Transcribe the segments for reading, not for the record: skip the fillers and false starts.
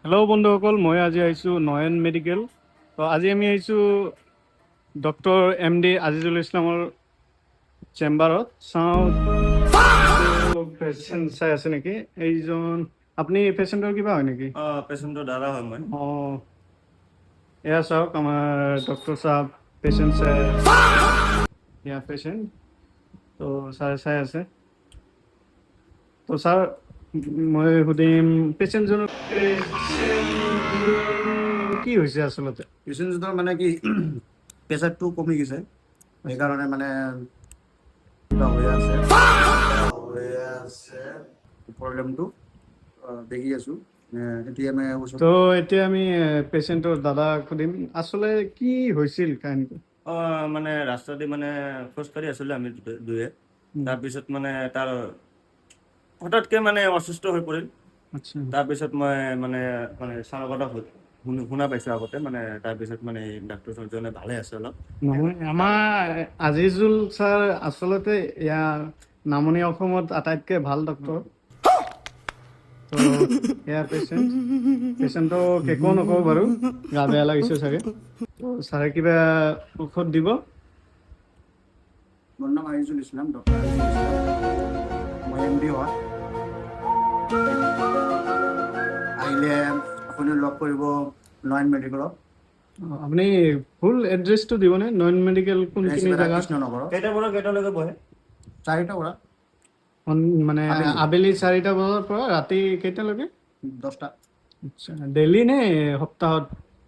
Hello' বন্ধুসকল, মই আজি আহিছোঁ নয়ন মেডিকেল। তো আজি আমি আহিছোঁ ডক্টৰ MD আজিজুল ইছলামৰ চেম্বাৰত। চাওঁ পেচেণ্ট চাই আছে নেকি এইজন। আপুনি পেচেণ্টৰ কিবা হয় নেকি? পেচেণ্টৰ দাদা হয় মই। অঁ, এয়া চাওক আমাৰ ডক্টৰ চাহাব পেচেণ্ট চাই। এয়া পেচেণ্ট। তো ছাৰে চাই আছে। তো ছাৰ, মই সুধিম পেচেণ্টজনৰ কি হৈছে আচলতে? পেচেণ্টজনৰ মানে কি প্ৰেচাৰটো কমি গৈছে, সেইকাৰণে মানে কিবা হৈ আছে প্ৰব্লেমটো দেখি আছোঁ। এতিয়া মানে তো এতিয়া আমি পেচেণ্টৰ দাদাক সুধিম আচলতে কি হৈছিল কাহিনীটো। মানে ৰাস্তাতে মানে খোজকাঢ়ি আছিলোঁ আমি দুয়ে। তাৰপিছত মানে তাৰ হঠাৎকে মানে অসুস্থ হৈ পৰিল। আচ্ছা, তাৰপিছত মই মানে ছাৰৰ কথা শুনা পাইছোঁ আগতে, মানে তাৰপিছত মানে ডাক্তৰজনে ভালে আছে অলপ। নহয় আমাৰ আজিজুল ছাৰ আচলতে ইয়াৰ নামনি অসমত আটাইতকৈ ভাল ডক্তৰ। তো এয়া পেচেণ্টক একো নকওঁ বাৰু, গা বেয়া লাগিছে চাগে। তো ছাৰে কিবা ঔষধ দিব। মোৰ নাম আজিজুল ইছলাম, ডক্টৰ আজিজুল ইছলাম। মই MD হয়। আহিলে আপুনি লগ কৰিব নয়ন মেডিকেলত। আপুনি ফুল এড্ৰেছটো দিবনে? নয়ন মেডিকেল কোনখিনি জেগাত? কৃষ্ণনগৰত। কেইটাৰ পৰা কেইটালৈকে বহে? 4টা পৰা। মানে আবেলি 4টা বজাৰ পৰা ৰাতি কেইটালৈকে? 10টা। আচ্ছা, ডেইলি নে সপ্তাহত?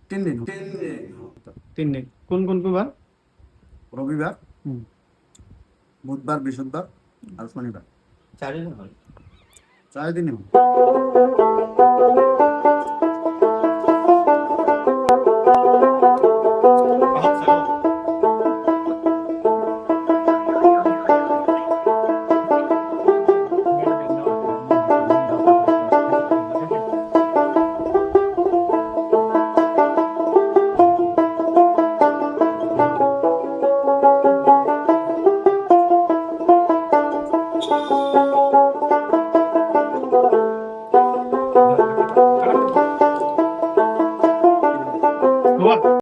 3 দিন। 3 দিন। কোনটো বাৰ? ৰবিবাৰ, বুধবাৰ, বৃহস্পতিবাৰ আৰু শনিবাৰ। 4 দিন হয়। 4 দিন হয়।